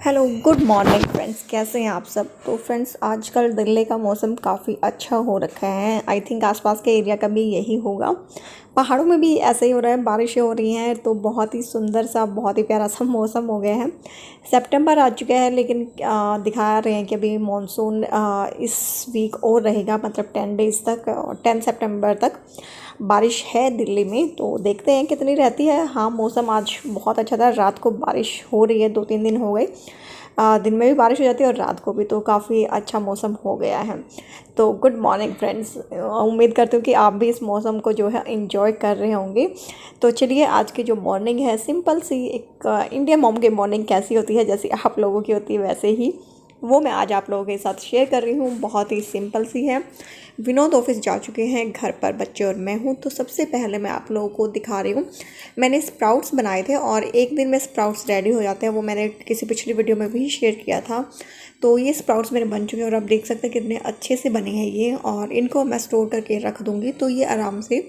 Hello good morning friends, कैसे हैं आप सब। तो फ्रेंड्स, आजकल दिल्ली का मौसम काफ़ी अच्छा हो रखा है। आई थिंक आसपास के एरिया का भी यही होगा। पहाड़ों में भी ऐसे ही हो रहा है, बारिशें हो रही हैं, तो बहुत ही सुंदर सा, बहुत ही प्यारा सा मौसम हो गया है। सितंबर आ चुका है, लेकिन दिखा रहे हैं कि अभी मानसून इस वीक और रहेगा, मतलब 10 डेज़ तक, 10 सितंबर तक बारिश है दिल्ली में। तो देखते हैं कितनी रहती है। हाँ, मौसम आज बहुत अच्छा था, रात को बारिश हो रही है, 2-3 दिन हो गए। दिन में भी बारिश हो जाती है और रात को भी, तो काफ़ी अच्छा मौसम हो गया है। तो गुड मॉर्निंग फ्रेंड्स, उम्मीद करती हूँ कि आप भी इस मौसम को जो है एंजॉय कर रहे होंगे। तो चलिए, आज की जो मॉर्निंग है सिंपल सी, एक इंडियन मॉम की मॉर्निंग कैसी होती है, जैसी आप लोगों की होती है वैसे ही वो मैं आज आप लोगों के साथ शेयर कर रही हूँ। बहुत ही सिंपल सी है। विनोद ऑफिस जा चुके हैं, घर पर बच्चे और मैं हूँ। तो सबसे पहले मैं आप लोगों को दिखा रही हूँ, मैंने स्प्राउट्स बनाए थे और एक दिन में स्प्राउट्स रेडी हो जाते हैं। वो मैंने किसी पिछली वीडियो में भी शेयर किया था। तो ये स्प्राउट्स मेरे बन चुके हैं और आप देख सकते हैं कितने अच्छे से बने हैं ये। और इनको मैं स्टोर करके रख दूँगी, तो ये आराम से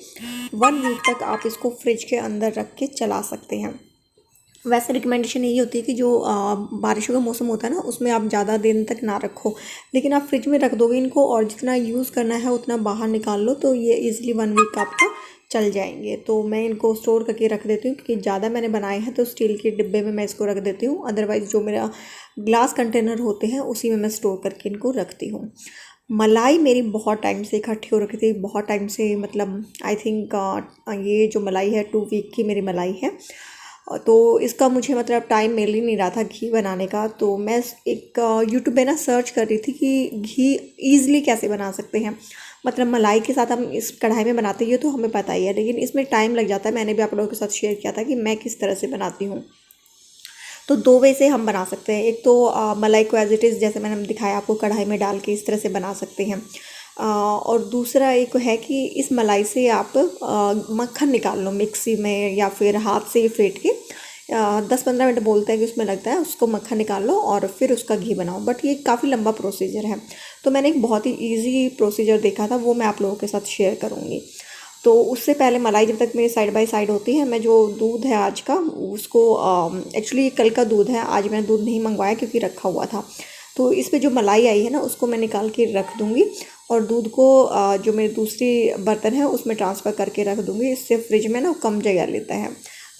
1 वीक तक आप इसको फ्रिज के अंदर रख के चला सकते हैं। वैसे रिकमेंडेशन यही होती है कि जो बारिशों का मौसम होता है ना, उसमें आप ज़्यादा दिन तक ना रखो, लेकिन आप फ्रिज में रख दोगे इनको और जितना यूज़ करना है उतना बाहर निकाल लो, तो ये इजीली 1 वीक आपका चल जाएंगे। तो मैं इनको स्टोर करके रख देती हूँ, क्योंकि ज़्यादा मैंने बनाए हैं तो स्टील के डिब्बे में मैं इसको रख देती हूँ। अदरवाइज़ जो मेरा ग्लास कंटेनर होते हैं उसी में मैं स्टोर करके इनको रखती हूँ। मलाई मेरी बहुत टाइम से इकट्ठी हो रखी थी, बहुत टाइम से, मतलब आई थिंक ये जो मलाई है 2 वीक की मेरी मलाई है। तो इसका मुझे मतलब टाइम मिल ही नहीं रहा था घी बनाने का। तो मैं एक यूट्यूब पे ना सर्च कर रही थी कि घी ईज़िली कैसे बना सकते हैं। मतलब मलाई के साथ हम इस कढ़ाई में बनाते हैं तो हमें पता ही है, लेकिन इसमें टाइम लग जाता है। मैंने भी आप लोगों के साथ शेयर किया था कि मैं किस तरह से बनाती हूँ। तो 2 वे से हम बना सकते हैं। एक तो मलाई को एज इट इज़, जैसे मैंने दिखाया आपको, कढ़ाई में डाल के इस तरह से बना सकते हैं। और दूसरा एक है कि इस मलाई से आप मक्खन निकाल लो मिक्सी में, या फिर हाथ से फेंट के 10-15 मिनट बोलते हैं कि उसमें लगता है, उसको मक्खन निकाल लो और फिर उसका घी बनाओ। बट ये काफ़ी लंबा प्रोसीजर है, तो मैंने एक बहुत ही ईजी प्रोसीजर देखा था, वो मैं आप लोगों के साथ शेयर करूँगी। तो उससे पहले मलाई जब तक मेरी साइड बाय साइड होती है, मैं जो दूध है आज का, उसको एक्चुअली ये कल का दूध है, आज मैंने दूध नहीं मंगवाया क्योंकि रखा हुआ था। तो इस पे जो मलाई आई है ना, उसको मैं निकाल के रख दूँगी और दूध को जो मेरी दूसरी बर्तन है उसमें ट्रांसफ़र करके रख दूँगी। इससे फ्रिज में ना कम जगह लेता है।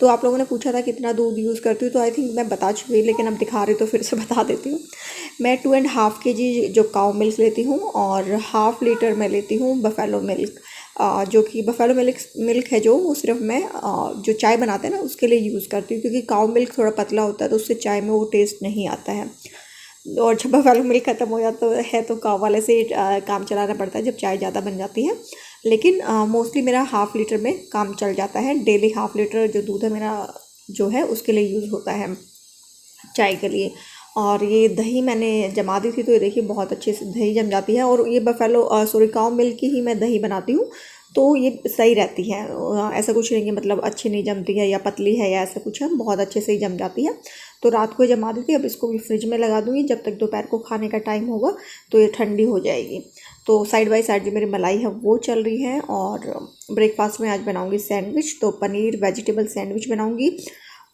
तो आप लोगों ने पूछा था कितना दूध यूज़ करती हूँ, तो आई थिंक मैं बता चुकी हूँ, लेकिन अब दिखा रही तो फिर से बता देती हूँ। मैं 2.5 kg जो काऊ मिल्क लेती हूँ और 1/2 लीटर मैं लेती हूँ बफेलो मिल्क। जो कि बफेलो मिल्क है, जो वो सिर्फ मैं जो चाय बनाते हैं ना उसके लिए यूज़ करती हूँ, क्योंकि काऊ मिल्क थोड़ा पतला होता है तो उससे चाय में वो टेस्ट नहीं आता है। और जब बफेलो मिल्क ख़त्म हो जाता है तो काऊ वाले से काम चलाना पड़ता है जब चाय ज़्यादा बन जाती है। लेकिन मोस्टली मेरा 1/2 लीटर में काम चल जाता है। डेली 1/2 लीटर जो दूध है मेरा जो है उसके लिए यूज़ होता है चाय के लिए। और ये दही मैंने जमा दी थी, तो ये देखिए बहुत अच्छे से दही जम जाती है। और ये काऊ मिल्क की ही मैं दही बनाती हूँ, तो ये सही रहती है। ऐसा कुछ नहीं कि मतलब अच्छी नहीं जमती है या पतली है या ऐसा कुछ है, बहुत अच्छे से ही जम जाती है। तो रात को जमा दी थी, अब इसको भी फ्रिज में लगा दूँगी, जब तक दोपहर को खाने का टाइम होगा तो ये ठंडी हो जाएगी। तो साइड बाय साइड जो मेरी मलाई है वो चल रही है। और ब्रेकफास्ट में आज बनाऊँगी सैंडविच, तो पनीर वेजिटेबल सैंडविच बनाऊँगी।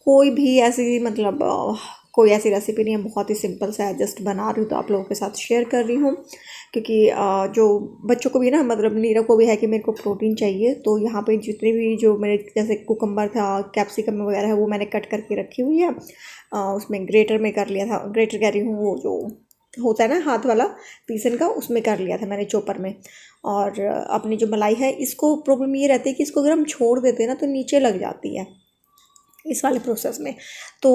कोई भी ऐसी, मतलब कोई ऐसी रेसिपी नहीं है, बहुत ही सिंपल सा है, जस्ट बना रही हूँ तो आप लोगों के साथ शेयर कर रही हूँ। क्योंकि जो बच्चों को भी ना, मतलब नीरा को भी है कि मेरे को प्रोटीन चाहिए, तो यहाँ पे जितने भी जो मेरे जैसे कुकम्बर था, कैप्सिकम वगैरह है, वो मैंने कट करके रखी हुई है। उसमें ग्रेटर में कर लिया था, ग्रेटर कह रही हूँ, वो जो होता है ना हाथ वाला पीसन का, उसमें कर लिया था मैंने चॉपर में। और अपनी जो मलाई है, इसको प्रॉब्लम ये रहती है कि इसको अगर हम छोड़ देते हैं ना तो नीचे लग जाती है इस वाले प्रोसेस में। तो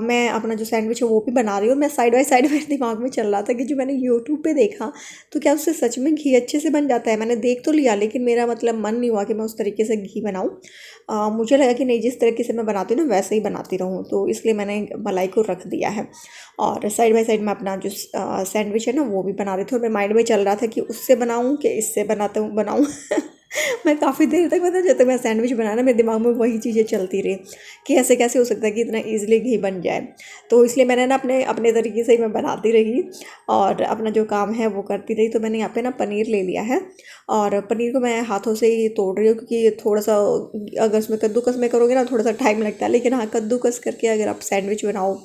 मैं अपना जो सैंडविच है वो भी बना रही हूँ। मैं साइड बाय साइड मेरे दिमाग में चल रहा था कि जो मैंने यूट्यूब पे देखा, तो क्या उससे सच में घी अच्छे से बन जाता है। मैंने देख तो लिया, लेकिन मेरा मतलब मन नहीं हुआ कि मैं उस तरीके से घी बनाऊँ। मुझे लगा कि नहीं, जिस तरीके से मैं बनाती हूँ ना वैसे ही बनाती रहूँ, तो इसलिए मैंने मलाई को रख दिया है। और साइड बाय साइड में अपना जो सैंडविच है ना वो भी बना रही थी, और मेरे माइंड में चल रहा था कि उससे बनाऊँ कि इससे बनाऊँ मैं काफ़ी देर तक मतलब जब तक मैं सैंडविच बनाना मेरे दिमाग में वही चीज़ें चलती रही कि ऐसे कैसे हो सकता है कि इतना ईजिली घी बन जाए। तो इसलिए मैंने ना अपने अपने तरीके से ही मैं बनाती रही और अपना जो काम है वो करती रही। तो मैंने यहाँ पे ना पनीर ले लिया है और पनीर को मैं हाथों से ही तोड़ रही हूँ, क्योंकि थोड़ा सा अगर उसमें कद्दूकस में करोगे ना थोड़ा सा टाइम लगता है, लेकिन हाँ कद्दूकस करके अगर आप सैंडविच बनाओ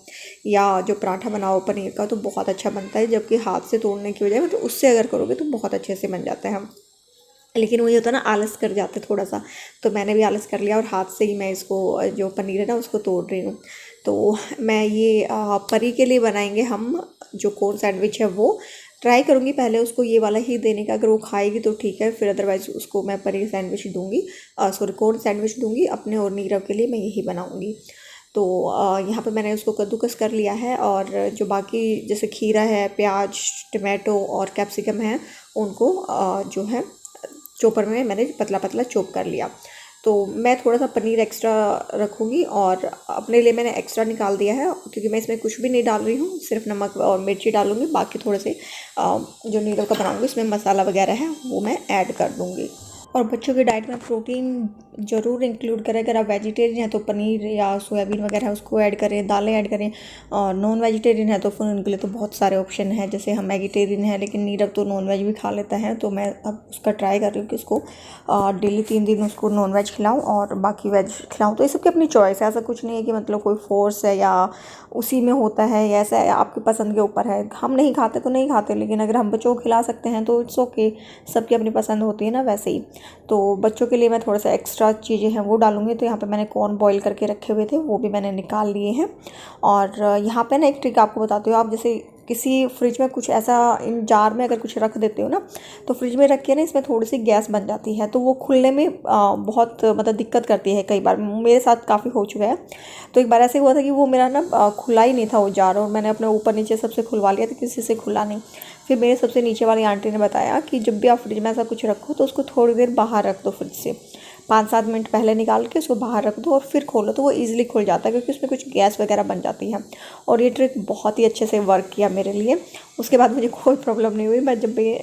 या जो पराठा बनाओ पनीर का तो बहुत अच्छा बनता है, जबकि हाथ से तोड़ने की बजाय मतलब उससे अगर करोगे तो बहुत अच्छे से बन जाता है। लेकिन वही होता है ना, आलस कर जाते थोड़ा सा, तो मैंने भी आलस कर लिया और हाथ से ही मैं इसको जो पनीर है ना उसको तोड़ रही हूँ। तो मैं ये परी के लिए बनाएंगे हम जो कोर्न सैंडविच है वो ट्राई करूँगी पहले उसको ये वाला ही देने का, अगर वो खाएगी तो ठीक है, फिर अदरवाइज़ उसको मैं पनीर सैंडविच दूँगी, सॉरी कोर्न सैंडविच दूँगी अपने और नीरव के लिए मैं यही बनाऊँगी। तो यहाँ पे मैंने उसको कद्दूकस कर लिया है और जो बाकी जैसे खीरा है, प्याज, टमाटो और कैप्सिकम है उनको जो है चॉपर में मैंने पतला पतला चॉप कर लिया। तो मैं थोड़ा सा पनीर एक्स्ट्रा रखूँगी और अपने लिए मैंने एक्स्ट्रा निकाल दिया है, क्योंकि मैं इसमें कुछ भी नहीं डाल रही हूँ, सिर्फ नमक और मिर्ची डालूँगी, बाकी थोड़े से जो नीडल का बनाऊँगी इसमें मसाला वगैरह है वो मैं ऐड कर दूँगी। और बच्चों की डाइट में प्रोटीन ज़रूर इंक्लूड करें। अगर आप वेजिटेरियन हैं तो पनीर या सोयाबीन वगैरह उसको ऐड करें, दालें ऐड करें, और नॉन वेजिटेरियन है तो फिर उनके लिए तो बहुत सारे ऑप्शन हैं। जैसे हम वेजिटेरियन हैं लेकिन नीरव तो नॉन वेज भी खा लेता है, तो मैं अब उसका ट्राई कर रही हूँ कि उसको डेली 3 दिन उसको नॉन वेज खिलाऊँ और बाकी वेज खिलाऊँ। तो ये सबकी अपनी चॉइस है, ऐसा कुछ नहीं है कि मतलब कोई फोर्स है या उसी में होता है या ऐसा है, आपकी पसंद के ऊपर है। हम नहीं खाते तो नहीं खाते, लेकिन अगर हम बच्चों को खिला सकते हैं तो इट्स ओके, सबकी अपनी पसंद होती है ना वैसे ही। तो बच्चों के लिए मैं थोड़ा सा एक्स्ट्रा चीज़ें हैं वो डालूंगी। तो यहाँ पे मैंने कॉर्न बॉईल करके रखे हुए थे वो भी मैंने निकाल लिए हैं। और यहाँ पे ना एक ट्रिक आपको बताती हूँ, आप जैसे किसी फ्रिज में कुछ ऐसा इन जार में अगर कुछ रख देते हो ना, तो फ्रिज में रख के ना इसमें थोड़ी सी गैस बन जाती है, तो वो खुलने में बहुत मतलब दिक्कत करती है। कई बार मेरे साथ काफ़ी हो चुका है। तो एक बार ऐसे हुआ था कि वो मेरा ना खुला ही नहीं था वो जार, और मैंने अपने ऊपर नीचे सबसे खुलवा लिया था, किसी से खुला नहीं। फिर मेरे सबसे नीचे वाली आंटी ने बताया कि जब भी आप फ्रिज में ऐसा कुछ रखो तो उसको थोड़ी देर बाहर रख दो, फ्रिज से 5-7 मिनट पहले निकाल के उसको बाहर रख दो और फिर खोलो तो वो ईजिली खुल जाता है, क्योंकि उसमें कुछ गैस वगैरह बन जाती है। और ये ट्रिक बहुत ही अच्छे से वर्क किया मेरे लिए। उसके बाद मुझे कोई प्रॉब्लम नहीं हुई। मैं जब भी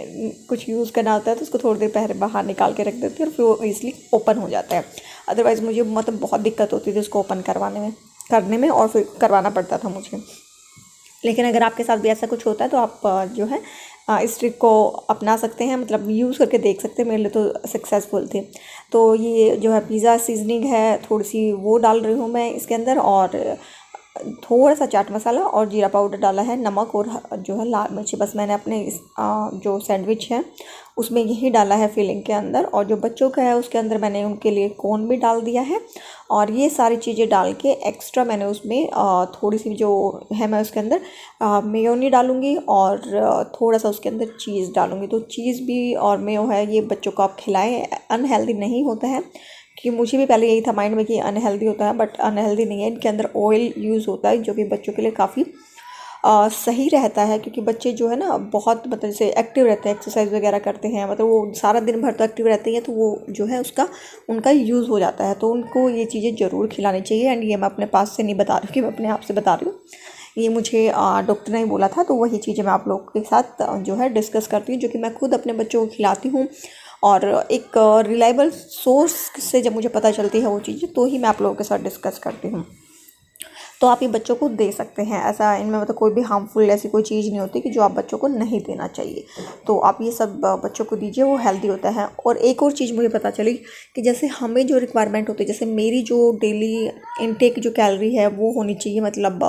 कुछ यूज़ करना होता है तो उसको थोड़ी देर पहले बाहर निकाल के रख देती हूँ और फिर वो ईजिली ओपन हो जाता है। अदरवाइज़ मुझे मतलब बहुत दिक्कत होती थी उसको ओपन करने में और फिर करवाना पड़ता था मुझे। लेकिन अगर आपके साथ भी ऐसा कुछ होता है तो आप जो है इस ट्रिक को अपना सकते हैं, मतलब यूज़ करके देख सकते हैं। मेरे लिए तो सक्सेसफुल थे। तो ये जो है पिज़्ज़ा सीजनिंग है थोड़ी सी वो डाल रही हूँ मैं इसके अंदर, और थोड़ा सा चाट मसाला और जीरा पाउडर डाला है, नमक और जो है लाल मिर्ची। बस मैंने अपने इस जो सैंडविच है उसमें यही डाला है फिलिंग के अंदर। और जो बच्चों का है उसके अंदर मैंने उनके लिए कॉर्न भी डाल दिया है। और ये सारी चीज़ें डाल के एक्स्ट्रा मैंने उसमें थोड़ी सी जो है मैं उसके अंदर मेयोनी डालूँगी और थोड़ा सा उसके अंदर चीज़ डालूँगी। तो चीज़ भी और मेयो है ये बच्चों को आप खिलाएं, अनहेल्दी नहीं होता है। कि मुझे भी पहले यही था माइंड में कि अनहेल्दी होता है, बट अनहेल्दी नहीं है। इनके अंदर ऑयल यूज़ होता है जो कि बच्चों के लिए काफ़ी सही रहता है, क्योंकि बच्चे जो है ना बहुत मतलब जैसे एक्टिव रहते हैं, एक्सरसाइज वगैरह करते हैं, मतलब वो सारा दिन भर तो एक्टिव रहते हैं, तो वो जो है उसका उनका यूज़ हो जाता है। तो उनको ये चीज़ें ज़रूर खिलानी चाहिए। एंड ये मैं अपने पास से नहीं बता रही हूँ कि मैं अपने आप से बता रही हूँ, ये मुझे डॉक्टर ने ही बोला था। तो वही चीज़ें मैं आप लोगों के साथ जो है डिस्कस करती हूँ, जो कि मैं खुद अपने बच्चों को खिलाती हूँ। और एक रिलायबल सोर्स से जब मुझे पता चलती है वो चीज़ें तो ही मैं आप लोगों के साथ डिस्कस करती हूँ। तो आप ये बच्चों को दे सकते हैं, ऐसा इनमें मतलब कोई भी हार्मफुल ऐसी कोई चीज़ नहीं होती कि जो आप बच्चों को नहीं देना चाहिए। तो आप ये सब बच्चों को दीजिए, वो हेल्दी होता है। और एक और चीज़ मुझे पता चली कि जैसे हमें जो रिक्वायरमेंट होती है, जैसे मेरी जो डेली इनटेक जो कैलोरी है वो होनी चाहिए मतलब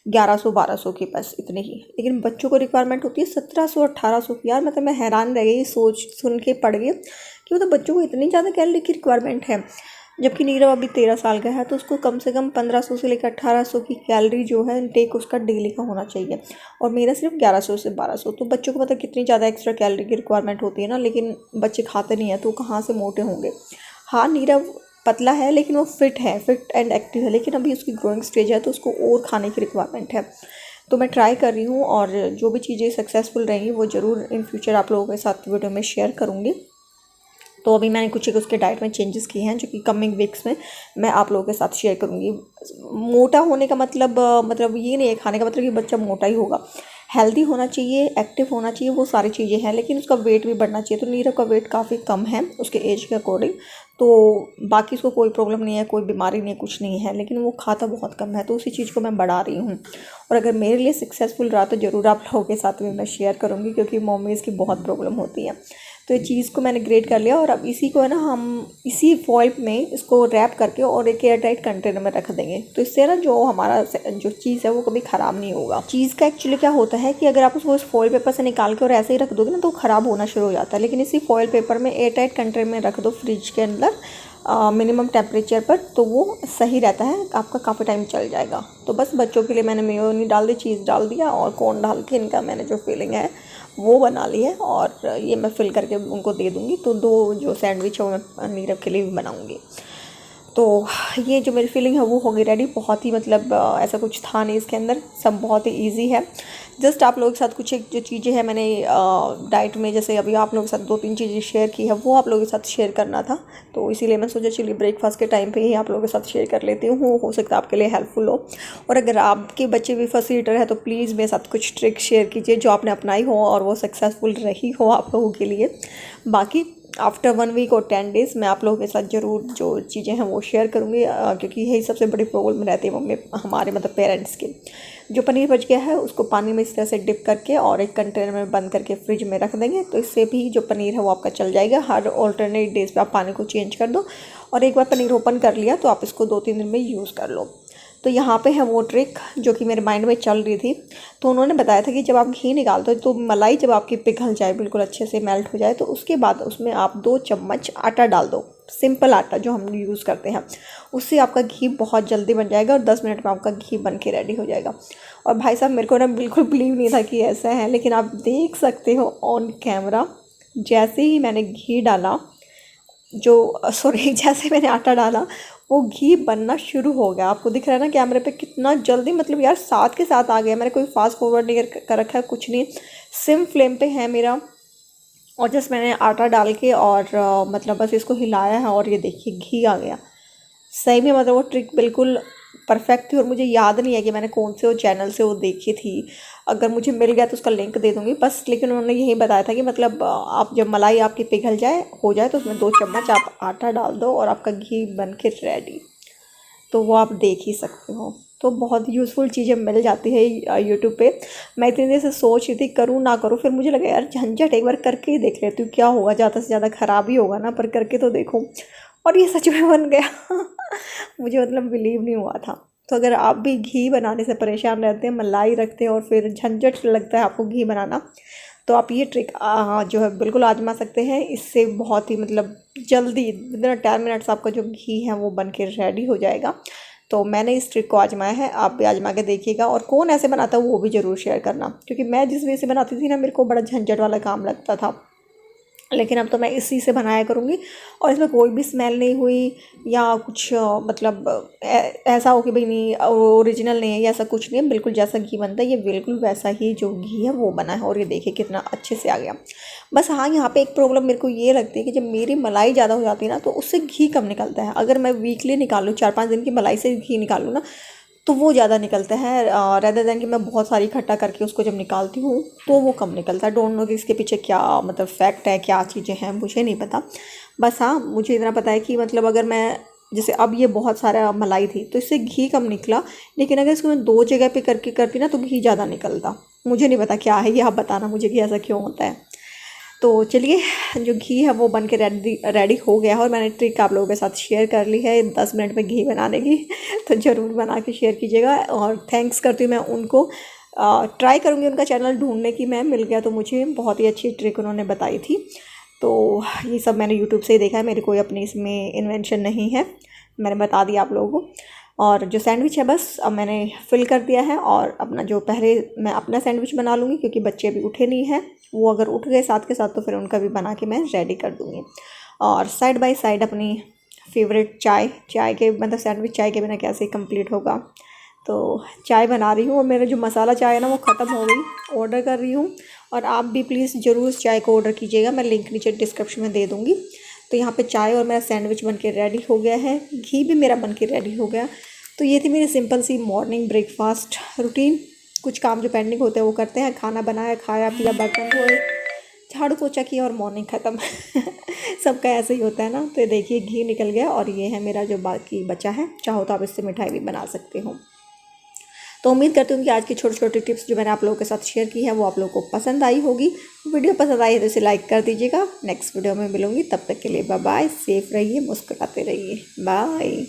1100-1200 की, बस इतनी ही। लेकिन बच्चों को रिक्वायरमेंट होती है 1700-1800 की। यार मतलब मैं हैरान रह गई, सोच सुन के पड़ गई कि मतलब बच्चों को इतनी ज़्यादा कैलोरी की रिक्वायरमेंट है। जबकि नीरव अभी 13 साल का है, तो उसको कम से कम 1500 से लेकर 1800 की कैलोरी जो है इनटेक उसका डेली का होना चाहिए, और मेरा सिर्फ 1100 से 1200। तो बच्चों को मतलब कितनी ज़्यादा एक्स्ट्रा कैलोरी की रिक्वायरमेंट होती है ना, लेकिन बच्चे खाते नहीं हैं तो कहाँ से मोटे होंगे। हाँ नीरव पतला है लेकिन वो फिट है, फिट एंड एक्टिव है, लेकिन अभी उसकी ग्रोइंग स्टेज है तो उसको और खाने की रिक्वायरमेंट है। तो मैं ट्राई कर रही हूँ, और जो भी चीज़ें सक्सेसफुल रहेंगी वो ज़रूर इन फ्यूचर आप लोगों के साथ वीडियो में शेयर करूँगी। तो अभी मैंने कुछ एक उसके डाइट में चेंजेस किए हैं जो कि कमिंग वीक्स में मैं आप लोगों के साथ शेयर करूँगी। मोटा होने का मतलब ये नहीं है खाने का मतलब कि बच्चा मोटा ही होगा। हेल्दी होना चाहिए, एक्टिव होना चाहिए, वो सारी चीज़ें हैं, लेकिन उसका वेट भी बढ़ना चाहिए। तो नीरव का वेट काफ़ी कम है उसके एज के अकॉर्डिंग, तो बाकी उसको कोई प्रॉब्लम नहीं है, कोई बीमारी नहीं है, कुछ नहीं है, लेकिन वो खाता बहुत कम है, तो उसी चीज़ को मैं बढ़ा रही हूँ। और अगर मेरे लिए सक्सेसफुल रहा तो ज़रूर आप लोगों के साथ में मैं शेयर करूँगी, क्योंकि मम्मीज़ की बहुत प्रॉब्लम होती है। तो ये चीज़ को मैंने ग्रेट कर लिया और अब इसी को है ना हम इसी फॉइल में इसको रैप करके और एक एयर टाइट कंटेनर में रख देंगे। तो इससे ना जो हमारा जो चीज़ है वो कभी ख़राब नहीं होगा। चीज़ का एक्चुअली क्या होता है कि अगर आप उसको इस फॉइल पेपर से निकाल के और ऐसे ही रख दोगे ना तो ख़राब होना शुरू हो जाता है, लेकिन इसी फॉइल पेपर में एयर टाइट कंटेनर में रख दो फ्रिज के अंदर मिनिमम टेम्परेचर पर, तो वो सही रहता है, आपका काफ़ी टाइम चल जाएगा। तो बस बच्चों के लिए मैंने मेयोनी डाल दी, चीज़ डाल दिया और कॉर्न डाल के इनका मैंने जो फीलिंग है वो बना ली है और ये मैं फिल करके उनको दे दूँगी। तो 2 जो सैंडविच है वो मैं नीरव के लिए भी बनाऊँगी। तो ये जो मेरी फीलिंग है वो हो गई रेडी। बहुत ही मतलब ऐसा कुछ था नहीं इसके अंदर, सब बहुत ही ईजी है। जस्ट आप लोगों के साथ कुछ एक जो चीज़ें हैं मैंने डाइट में, जैसे अभी आप लोगों के साथ 2-3 चीज़ें शेयर की है, वो आप लोगों के साथ शेयर करना था। तो इसीलिए मैं सोचा चलिए ब्रेकफास्ट के टाइम पे ही आप लोगों के साथ शेयर कर लेती हूँ, हो सकता है आपके लिए हेल्पफुल हो। और अगर आपके बच्चे भी फर्स्ट ईटर है तो प्लीज़ मेरे साथ कुछ ट्रिक शेयर कीजिए जो आपने अपनाई हो और वो सक्सेसफुल रही हो आप लोगों के लिए। बाकी आफ्टर 1 वीक और 10 डेज़ मैं आप लोगों के साथ ज़रूर जो चीज़ें हैं वो शेयर करूँगी, क्योंकि यही सबसे बड़ी प्रॉब्लम रहती है मम्मी हमारे मतलब पेरेंट्स की। जो पनीर बच गया है उसको पानी में इस तरह से डिप करके और एक कंटेनर में बंद करके फ्रिज में रख देंगे, तो इससे भी जो पनीर है वो आपका चल जाएगा। हर ऑल्टरनेट डेज़ पे आप पानी को चेंज कर दो और एक बार पनीर ओपन कर लिया तो आप इसको 2-3 दिन में यूज़ कर लो। तो यहाँ पे है वो ट्रिक जो कि मेरे माइंड में चल रही थी। तो उन्होंने बताया था कि जब आप घी निकालते हो तो मलाई जब आपकी पिघल जाए, बिल्कुल अच्छे से मेल्ट हो जाए, तो उसके बाद उसमें आप 2 चम्मच आटा डाल दो, सिंपल आटा जो हम यूज़ करते हैं। उससे आपका घी बहुत जल्दी बन जाएगा और 10 मिनट में आपका घी बन के रेडी हो जाएगा। और भाई साहब मेरे को ना बिल्कुल बिलीव नहीं था कि ऐसा है, लेकिन आप देख सकते हो ऑन कैमरा जैसे ही मैंने घी डाला, जैसे मैंने आटा डाला वो घी बनना शुरू हो गया। आपको दिख रहा है ना कैमरे पे कितना जल्दी, मतलब यार साथ के साथ आ गया। मैंने कोई फास्ट फॉरवर्ड नहीं कर रखा है, कुछ नहीं, सिम फ्लेम पे है मेरा। और जस्ट मैंने आटा डाल के और मतलब बस इसको हिलाया है और ये देखिए घी आ गया। सही में मतलब वो ट्रिक बिल्कुल परफेक्ट थी और मुझे याद नहीं है कि मैंने कौन से वो चैनल से वो देखी थी। अगर मुझे मिल गया तो उसका लिंक दे दूँगी बस। लेकिन उन्होंने यही बताया था कि मतलब आप जब मलाई आपकी पिघल जाए हो जाए तो उसमें 2 चम्मच आप आटा डाल दो और आपका घी बन के रेडी। तो वो आप देख ही सकते हो। तो बहुत यूज़फुल चीज़ें मिल जाती है यूट्यूब पे। मैं इतनी देर से सोच रही थी करूँ ना करूँ, फिर मुझे लगा यार झंझट, एक बार करके ही देख लेती हूँ क्या होगा, ज़्यादा से ज़्यादा ख़राब ही होगा ना, पर करके तो देखूँ। और ये सच में बन गया मुझे मतलब बिलीव नहीं हुआ था। तो अगर आप भी घी बनाने से परेशान रहते हैं, मलाई रखते हैं और फिर झंझट लगता है आपको घी बनाना, तो आप ये ट्रिक जो है बिल्कुल आजमा सकते हैं। इससे बहुत ही मतलब जल्दी विदिन 10 मिनट्स आपका जो घी है वो बन के रेडी हो जाएगा। तो मैंने इस ट्रिक को आजमाया है, आप भी आजमा के देखिएगा। और कौन ऐसे बनाता है वो भी ज़रूर शेयर करना, क्योंकि मैं जिस वे से बनाती थी ना मेरे को बड़ा झंझट वाला काम लगता था। लेकिन अब तो मैं इसी से बनाया करूँगी और इसमें कोई भी स्मेल नहीं हुई या कुछ मतलब ऐसा हो कि भाई नहीं ओरिजिनल नहीं है या ऐसा कुछ नहीं है। बिल्कुल जैसा घी बनता है ये बिल्कुल वैसा ही जो घी है वो बना है और ये देखिए कितना अच्छे से आ गया। बस हाँ, यहाँ पे एक प्रॉब्लम मेरे को ये लगती है कि जब मेरी मलाई ज़्यादा हो जाती है ना तो उससे घी कम निकलता है। अगर मैं वीकली निकालूँ 4-5 दिन की मलाई से घी निकालूँ ना तो वो ज़्यादा निकलता है, रेदर देन कि मैं बहुत सारी इकट्ठा करके उसको जब निकालती हूँ तो वो कम निकलता है। डोंट नो कि इसके पीछे क्या मतलब फैक्ट है, क्या चीज़ें हैं, मुझे नहीं पता। बस हाँ, मुझे इतना पता है कि मतलब अगर मैं जैसे अब ये बहुत सारा मलाई थी तो इससे घी कम निकला, लेकिन अगर इसको मैं 2 जगह पे करके करती ना तो घी ज़्यादा निकलता। मुझे नहीं पता क्या है ये, आप बताना मुझे कि ऐसा क्यों होता है। तो चलिए, जो घी है वो बन के रेडी हो गया है और मैंने ट्रिक आप लोगों के साथ शेयर कर ली है 10 मिनट में घी बनाने की। तो ज़रूर बना के शेयर कीजिएगा और थैंक्स करती हूँ मैं उनको। ट्राई करूँगी उनका चैनल ढूंढने की मैं, मिल गया तो मुझे बहुत ही अच्छी ट्रिक उन्होंने बताई थी। तो ये सब मैंने यूट्यूब से ही देखा है, मेरी कोई अपनी इसमें इन्वेंशन नहीं है, मैंने बता दिया आप लोगों को। और जो सैंडविच है बस अब मैंने फिल कर दिया है और अपना जो पहले मैं अपना सैंडविच बना लूँगी क्योंकि बच्चे अभी उठे नहीं हैं। वो अगर उठ गए साथ के साथ तो फिर उनका भी बना के मैं रेडी कर दूँगी। और साइड बाय साइड अपनी फेवरेट चाय के मतलब सैंडविच चाय के बिना कैसे कंप्लीट होगा। तो चाय बना रही हूँ और मेरा जो मसाला चाय है ना वो ख़त्म हो गई, ऑर्डर कर रही हूँ। और आप भी प्लीज़ ज़रूर इस चाय को ऑर्डर कीजिएगा, मैं लिंक नीचे डिस्क्रिप्शन में दे दूँगी। तो यहाँ पे चाय और मेरा सैंडविच बन के रेडी हो गया है, घी भी मेरा बन के रेडी हो गया। तो ये थी मेरी सिंपल सी मॉर्निंग ब्रेकफास्ट रूटीन। कुछ काम जो पेंडिंग होते हैं वो करते हैं। खाना बनाया, खाया पिया, बर्तन धोए, झाड़ू पोछा किया और मॉर्निंग ख़त्म। सबका ऐसे ही होता है ना। तो ये देखिए घी निकल गया और ये है मेरा जो बाकी बचा है। चाहो तो आप इससे मिठाई भी बना सकते हो। तो उम्मीद करती हूँ कि आज की छोटी छोटी टिप्स जो मैंने आप लोगों के साथ शेयर की है वो आप लोगों को पसंद आई होगी। वीडियो पसंद आई है तो इसे लाइक कर दीजिएगा। नेक्स्ट वीडियो में मिलूंगी, तब तक के लिए बाय बाय। सेफ रहिए, मुस्कुराते रहिए, बाय।